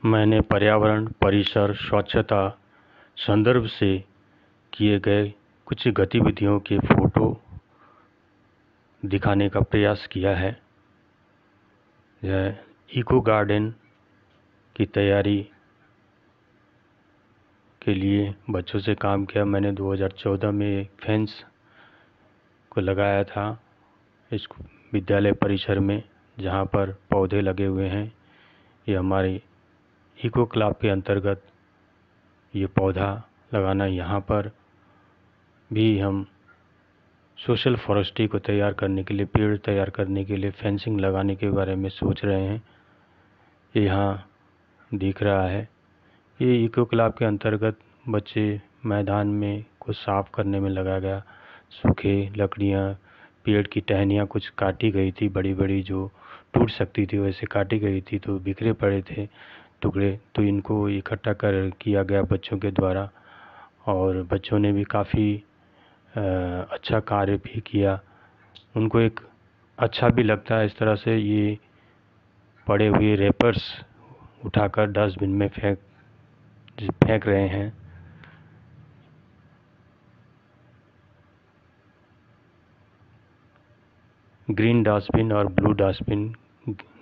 मैंने पर्यावरण, परिसर, स्वच्छता संदर्भ से किए गए कुछ गतिविधियों के फोटो दिखाने का प्रयास किया है। यह इको गार्डन की तैयारी के लिए बच्चों से काम किया। मैंने 2014 में एक फेंस को लगाया था इस विद्यालय परिसर में, जहाँ पर पौधे लगे हुए हैं। ये हमारी इको क्लब के अंतर्गत ये पौधा लगाना, यहाँ पर भी हम सोशल फॉरेस्ट्री को तैयार करने के लिए, पेड़ तैयार करने के लिए फेंसिंग लगाने के बारे में सोच रहे हैं। ये यहाँ दिख रहा है। ये इको क्लब के अंतर्गत बच्चे मैदान में कुछ साफ करने में लगा गया। सूखे लकड़ियाँ, पेड़ की टहनियाँ कुछ काटी गई थी, बड़ी बड़ी जो टूट सकती थी वैसे काटी गई थी, तो बिखरे पड़े थे टुकड़े, तो इनको इकट्ठा कर किया गया बच्चों के द्वारा। और बच्चों ने भी काफ़ी अच्छा कार्य भी किया। उनको एक अच्छा भी लगता है इस तरह से। ये पड़े हुए रैपर्स उठाकर डस्टबिन में फेंक रहे हैं। ग्रीन डस्टबिन और ब्लू डस्टबिन,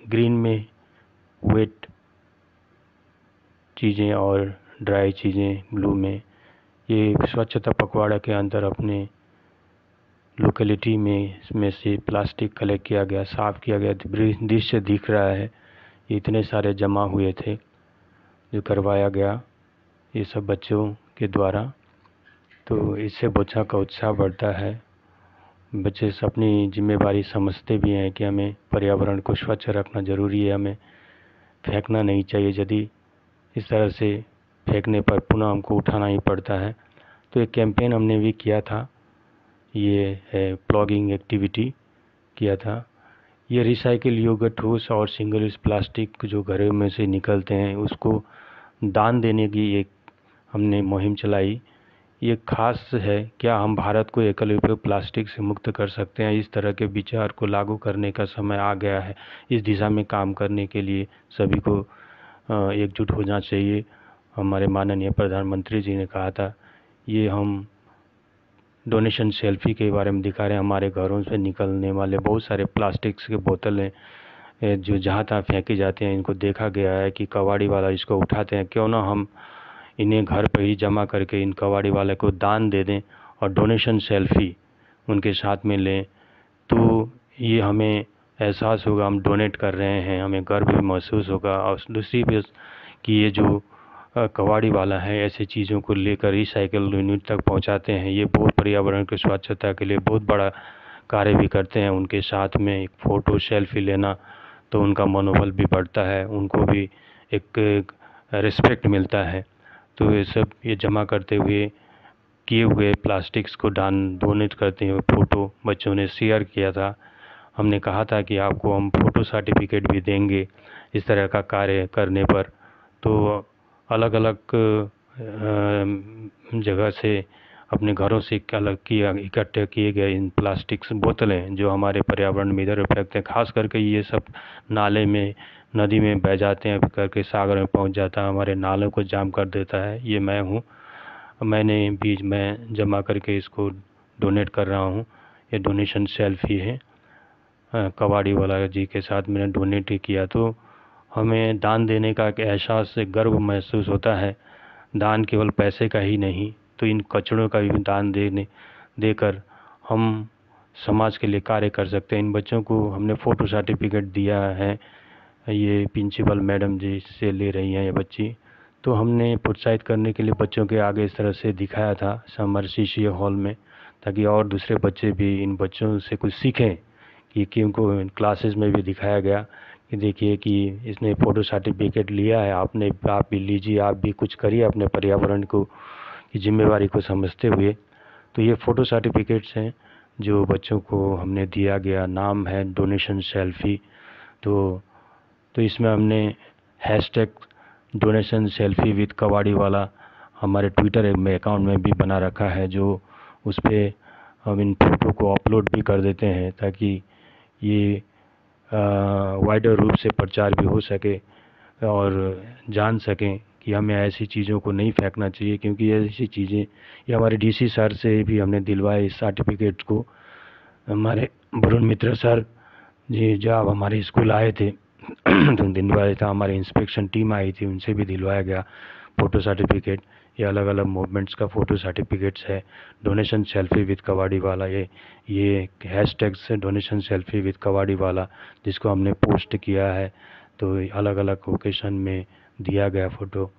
ग्रीन में वेट चीज़ें और ड्राई चीज़ें ब्लू में। ये स्वच्छता पखवाड़ा के अंदर अपने लोकेलिटी में इसमें से प्लास्टिक कलेक्ट किया गया, साफ़ किया गया। दृश्य दिख रहा है, इतने सारे जमा हुए थे जो करवाया गया ये सब बच्चों के द्वारा। तो इससे बच्चों का उत्साह बढ़ता है। बच्चे अपनी जिम्मेवारी समझते भी हैं कि हमें पर्यावरण को स्वच्छ रखना ज़रूरी है, हमें फेंकना नहीं चाहिए। यदि इस तरह से फेंकने पर पुनः हमको उठाना ही पड़ता है। तो एक कैंपेन हमने भी किया था, ये है प्लॉगिंग एक्टिविटी किया था। ये रिसाइकिल योग्य ठोस और सिंगल यूज़ प्लास्टिक जो घरों में से निकलते हैं उसको दान देने की एक हमने मुहिम चलाई। ये खास है, क्या हम भारत को एकल उपयोग प्लास्टिक से मुक्त कर सकते हैं? इस तरह के विचार को लागू करने का समय आ गया है। इस दिशा में काम करने के लिए सभी को एकजुट होना चाहिए। हमारे माननीय प्रधानमंत्री जी ने कहा था, ये हम डोनेशन सेल्फी के बारे में दिखा रहे हैं। हमारे घरों से निकलने वाले बहुत सारे प्लास्टिक्स के बोतलें जो जहाँ तहाँ फेंकी जाती हैं, इनको देखा गया है कि कबाड़ी वाला इसको उठाते हैं। क्यों ना हम इन्हें घर पर ही जमा करके इन कबाड़ी वाले को दान दे दें और डोनेशन सेल्फी उनके साथ में लें, तो ये हमें एहसास होगा हम डोनेट कर रहे हैं, हमें गर्व भी महसूस होगा। और दूसरी भी कि ये जो कबाड़ी वाला है ऐसी चीज़ों को लेकर रिसाइकिल यूनिट तक पहुंचाते हैं, ये बहुत पर्यावरण की स्वच्छता के लिए बहुत बड़ा कार्य भी करते हैं। उनके साथ में एक फ़ोटो सेल्फी लेना, तो उनका मनोबल भी बढ़ता है, उनको भी एक रिस्पेक्ट मिलता है। तो ये सब ये जमा करते हुए किए हुए प्लास्टिक्स को डोनेट करते हुए फ़ोटो बच्चों ने शेयर किया था। हमने कहा था कि आपको हम फ़ोटो सर्टिफिकेट भी देंगे इस तरह का कार्य करने पर। तो अलग अलग जगह से अपने घरों से अलग किया इकट्ठे किए गए इन प्लास्टिक्स बोतलें जो हमारे पर्यावरण में इधर फेंकते हैं, खास करके ये सब नाले में, नदी में बह जाते हैं, करके सागर में पहुंच जाता है, हमारे नालों को जाम कर देता है। ये मैं हूँ, मैंने बीज में जमा करके इसको डोनेट कर रहा हूँ। ये डोनेशन सेल्फी है, कबाड़ी वाला जी के साथ मैंने डोनेट किया। तो हमें दान देने का एक एहसास से गर्व महसूस होता है। दान केवल पैसे का ही नहीं, तो इन कचड़ों का भी दान देकर हम समाज के लिए कार्य कर सकते हैं। इन बच्चों को हमने फ़ोटो सर्टिफिकेट दिया है, ये प्रिंसिपल मैडम जी से ले रही हैं ये बच्ची। तो हमने प्रोत्साहित करने के लिए बच्चों के आगे इस तरह से दिखाया था समर CCA हॉल में, ताकि और दूसरे बच्चे भी इन बच्चों से कुछ सीखें। कि उनको क्लासेस में भी दिखाया गया कि देखिए कि इसने फ़ोटो सर्टिफिकेट लिया है, आपने आप भी लीजिए, आप भी कुछ करिए अपने पर्यावरण को की जिम्मेवारी को समझते हुए। तो ये फ़ोटो सर्टिफिकेट्स हैं जो बच्चों को हमने दिया गया, नाम है डोनेशन सेल्फी। तो इसमें हमने हैशटैग डोनेशन सेल्फी विद कबाड़ी वाला हमारे ट्विटर में अकाउंट में भी बना रखा है, जो उस पर हम इन फ़ोटो को अपलोड भी कर देते हैं ताकि ये वाइडर रूप से प्रचार भी हो सके। और जान सकें कि हमें ऐसी चीज़ों को नहीं फेंकना चाहिए, क्योंकि ऐसी चीज़ें ये हमारे डीसी सर से भी हमने दिलवाए इस सर्टिफिकेट को। हमारे वरुण मित्र सर जी जब हमारे स्कूल आए थे तो दिलवाया था, हमारी इंस्पेक्शन टीम आई थी उनसे भी दिलवाया गया फ़ोटो सर्टिफिकेट। ये अलग अलग मूवमेंट्स का फ़ोटो सर्टिफिकेट्स है। डोनेशन सेल्फी विद कबाड़ी वाला, ये हैशटैग से डोनेशन सेल्फी विद कबाड़ी वाला जिसको हमने पोस्ट किया है, तो अलग अलग ओकेशन में दिया गया फ़ोटो।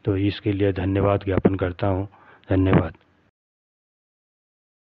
तो इसके लिए धन्यवाद ज्ञापन करता हूँ। धन्यवाद।